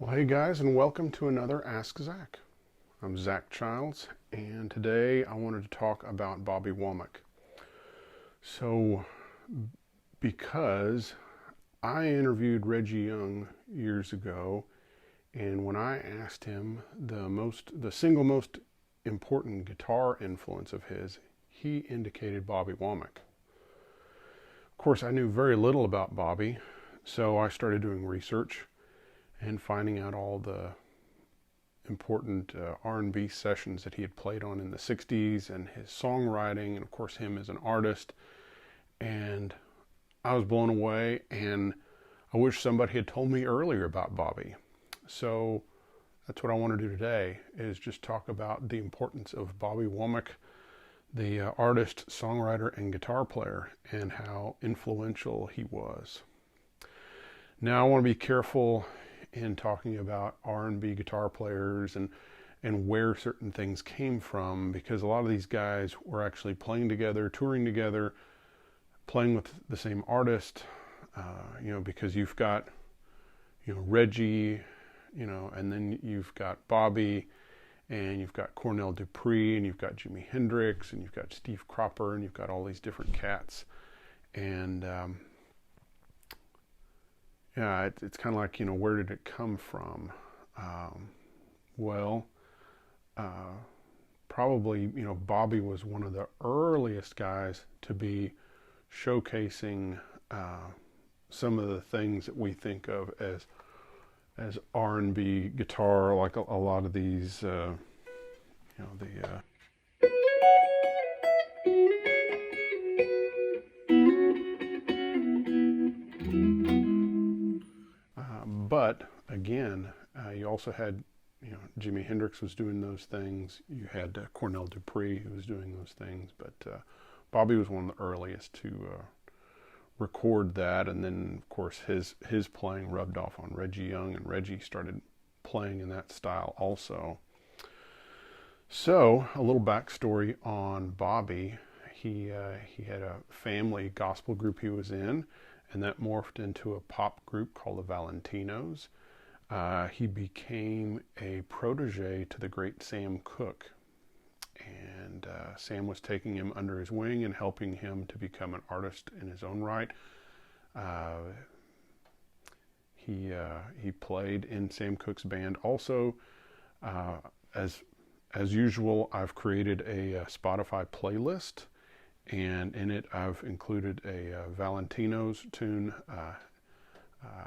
Well, hey guys, and welcome to another Ask Zach. I'm Zach Childs, and today I wanted to talk about Bobby Womack. So, because I interviewed Reggie Young years ago, and when I asked him the single most important guitar influence of his, he indicated Bobby Womack. Of course, I knew very little about Bobby, so I started doing research and finding out all the important R&B sessions that he had played on in the 60s and his songwriting, and of course him as an artist. And I was blown away, and I wish somebody had told me earlier about Bobby. So that's what I want to do today, is just talk about the importance of Bobby Womack, the artist, songwriter, and guitar player, and how influential he was. Now I want to be careful in talking about R&B guitar players and where certain things came from, because a lot of these guys were actually playing together, touring together, playing with the same artist, because you've got, Reggie, and then you've got Bobby, and you've got Cornell Dupree, and you've got Jimi Hendrix, and you've got Steve Cropper, and you've got all these different cats. And it's kind of like, where did it come from? Probably, Bobby was one of the earliest guys to be showcasing some of the things that we think of as R&B guitar, like a lot of these, but again, you also had, Jimi Hendrix was doing those things. You had Cornell Dupree who was doing those things, but Bobby was one of the earliest to record that. And then, of course, his playing rubbed off on Reggie Young, and Reggie started playing in that style also. So, a little backstory on Bobby. He had a family gospel group he was in, and that morphed into a pop group called the Valentinos. He became a protege to the great Sam Cooke, and Sam was taking him under his wing and helping him to become an artist in his own right. He played in Sam Cooke's band also. As usual, I've created a Spotify playlist, and in it I've included a Valentinos tune,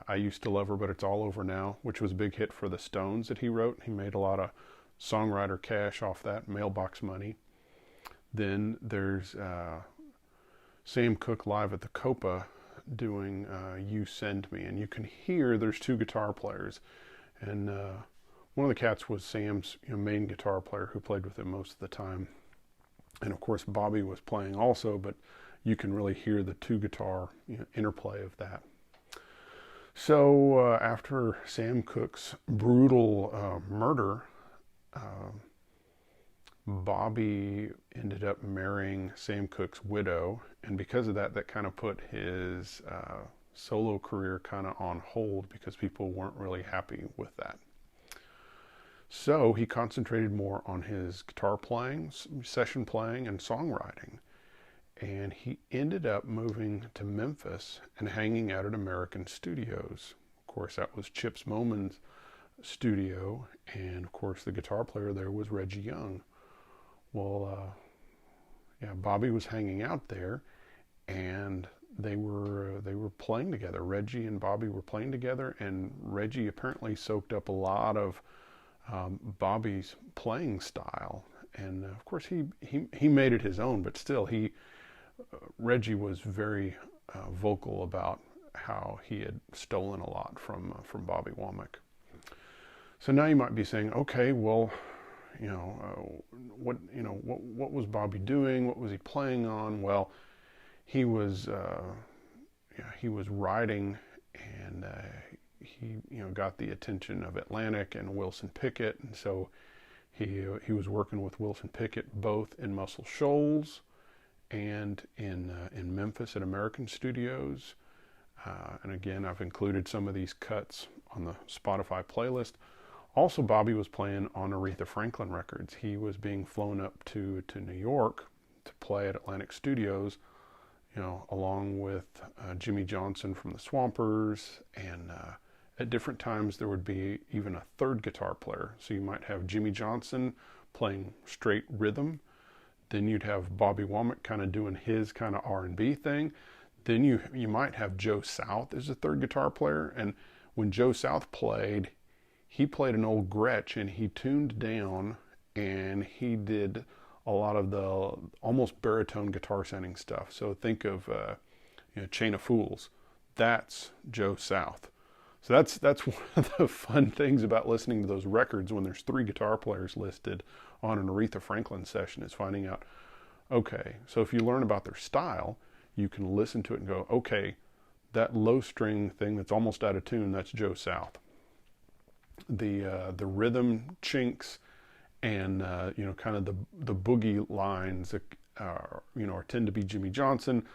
I Used to Love Her But It's All Over Now, which was a big hit for the Stones that he wrote. He made a lot of songwriter cash off that, mailbox money. Then there's Sam Cooke live at the Copa doing You Send Me, and you can hear there's two guitar players, and one of the cats was Sam's main guitar player who played with him most of the time. And of course Bobby was playing also, but you can really hear the two guitar interplay of that. So after Sam Cooke's brutal murder, Bobby ended up marrying Sam Cooke's widow, and because of that, that kind of put his solo career kind of on hold, because people weren't really happy with that. So he concentrated more on his guitar playing, session playing, and songwriting. And he ended up moving to Memphis and hanging out at American Studios. Of course, that was Chips Moman's studio, and of course the guitar player there was Reggie Young. Well, Bobby was hanging out there, and they were playing together. Reggie and Bobby were playing together, and Reggie apparently soaked up a lot of Bobby's playing style, and of course he made it his own. But still, Reggie was very vocal about how he had stolen a lot from Bobby Womack. So now you might be saying, okay, well, what was Bobby doing? What was he playing on? Well, he was writing, and he got the attention of Atlantic and Wilson Pickett, and so he was working with Wilson Pickett both in Muscle Shoals and in Memphis at American Studios. And again, I've included some of these cuts on the Spotify playlist. Also, Bobby was playing on Aretha Franklin records. He was being flown up to New York to play at Atlantic Studios, you know, along with Jimmy Johnson from the Swampers, and at different times there would be even a third guitar player. So you might have Jimmy Johnson playing straight rhythm, then you'd have Bobby Womack kind of doing his kind of R&B thing. Then you might have Joe South as a third guitar player, and when Joe South played, he played an old Gretsch and he tuned down and he did a lot of the almost baritone guitar sounding stuff. So think of you know, Chain of Fools. That's Joe South. So that's one of the fun things about listening to those records when there's 3 guitar players listed on an Aretha Franklin session, is finding out, okay, so if you learn about their style, you can listen to it and go, okay, that low string thing that's almost out of tune, that's Joe South. The rhythm chinks and you know, kind of the boogie lines that you know, tend to be Jimmy Johnson.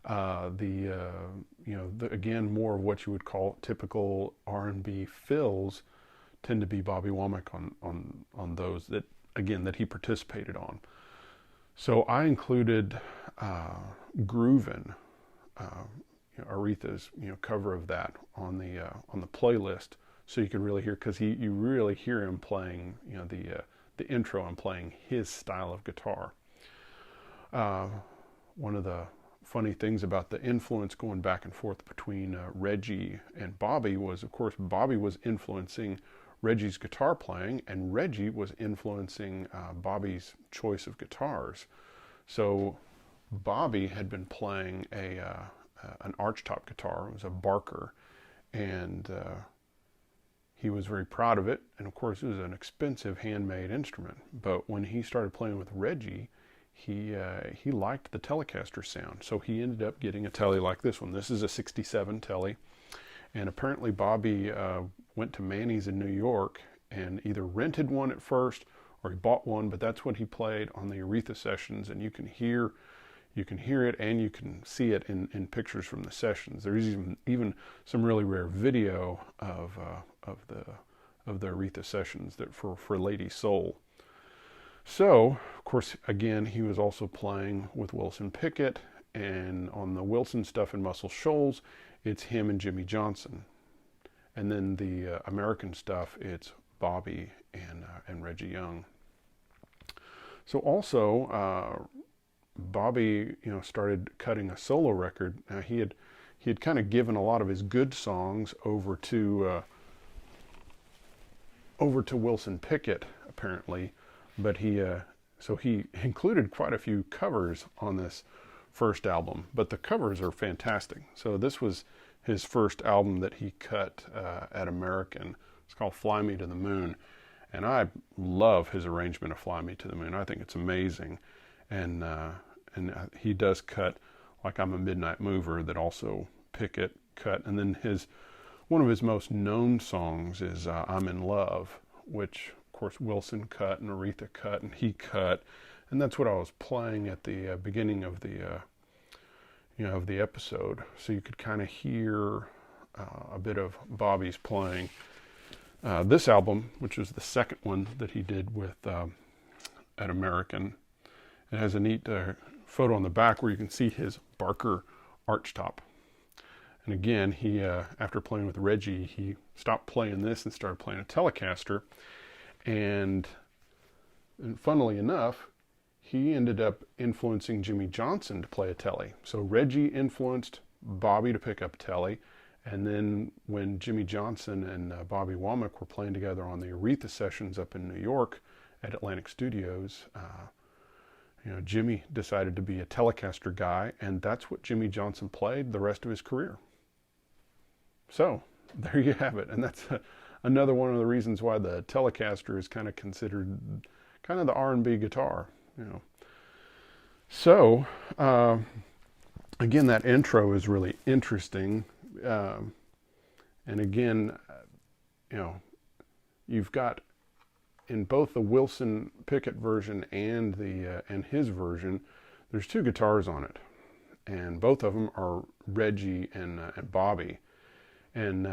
You know, again, more of what you would call typical R&B fills tend to be Bobby Womack on those that, again, that he participated on. So I included Groovin', you know, Aretha's, you know, cover of that on the playlist, so you can really hear, because you really hear him playing, you know, the intro and playing his style of guitar. One of the funny things about the influence going back and forth between Reggie and Bobby was, of course, Bobby was influencing Reggie's guitar playing, and Reggie was influencing Bobby's choice of guitars. So Bobby had been playing an archtop guitar. It was a Barker, and he was very proud of it. And of course, it was an expensive handmade instrument. But when he started playing with Reggie, he liked the Telecaster sound. So he ended up getting a Tele like this one. This is a 67 Tele. And apparently Bobby went to Manny's in New York and either rented one at first or he bought one, but that's what he played on the Aretha sessions, and you can hear it and you can see it in pictures from the sessions. There's even some really rare video of the Aretha sessions that for Lady Soul. So, of course, again, he was also playing with Wilson Pickett, and on the Wilson stuff in Muscle Shoals, it's him and Jimmy Johnson. And then the American stuff, it's Bobby and Reggie Young. So also, Bobby, you know, started cutting a solo record. Now he had kind of given a lot of his good songs over to Wilson Pickett, apparently, but he included quite a few covers on this first album, but the covers are fantastic. So this was his first album that he cut at American. It's called Fly Me to the Moon, and I love his arrangement of Fly Me to the Moon. I think it's amazing, and he does cut like I'm a Midnight Mover that also Pickett cut, and then one of his most known songs is I'm in Love, which of course Wilson cut and Aretha cut and he cut, and that's what I was playing at the beginning of the of the episode, so you could kind of hear a bit of Bobby's playing. This album, which was the second one that he did with at American, it has a neat photo on the back where you can see his Barker archtop. And again, he after playing with Reggie, he stopped playing this and started playing a Telecaster. And funnily enough, he ended up influencing Jimmy Johnson to play a Tele. So Reggie influenced Bobby to pick up Tele. And then when Jimmy Johnson and Bobby Womack were playing together on the Aretha sessions up in New York at Atlantic Studios, Jimmy decided to be a Telecaster guy, and that's what Jimmy Johnson played the rest of his career. So there you have it, and that's another one of the reasons why the Telecaster is kind of considered kind of the R&B guitar, So again, that intro is really interesting, and again, you've got in both the Wilson Pickett version and his version, there's two guitars on it, and both of them are Reggie and Bobby. And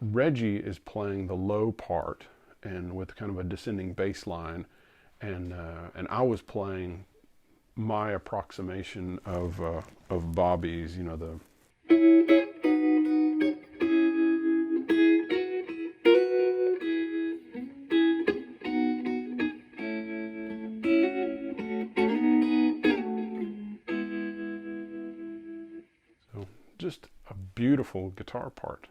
Reggie is playing the low part and with kind of a descending bass line, and I was playing my approximation of Bobby's, you know, the just a beautiful guitar part.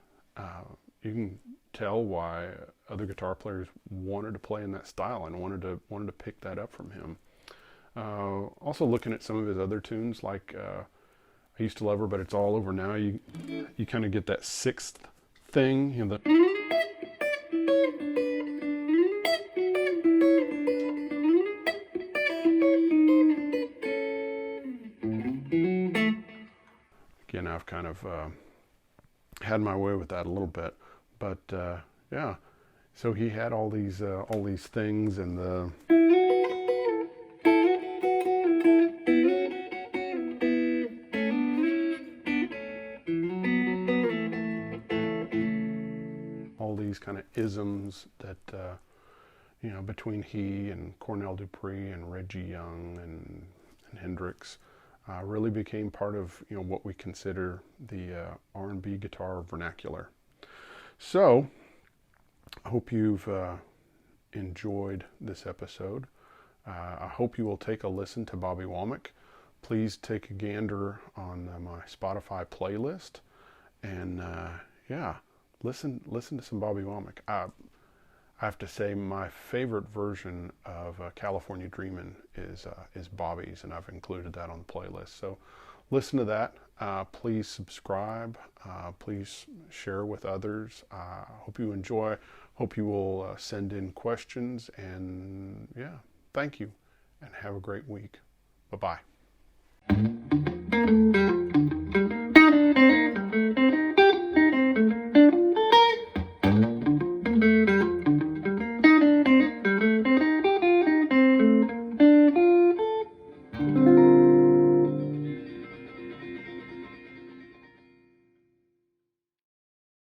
You can tell why other guitar players wanted to play in that style and wanted to pick that up from him. Also looking at some of his other tunes, like I Used to Love Her, But It's All Over Now. You kind of get that sixth thing, you know, again, I've kind of had my way with that a little bit, but yeah. So he had all these things, and the all these kind of isms that you know, between he and Cornell Dupree and Reggie Young and Hendrix. Really became part of, you know, what we consider the R&B guitar vernacular. So I hope you've enjoyed this episode. I hope you will take a listen to Bobby Womack. Please take a gander on my Spotify playlist, and yeah, listen to some Bobby Womack. I have to say my favorite version of California Dreamin' is Bobby's, and I've included that on the playlist. So listen to that. Please subscribe. Please share with others. Hope you enjoy. Hope you will send in questions. And yeah, thank you, and have a great week. Bye-bye.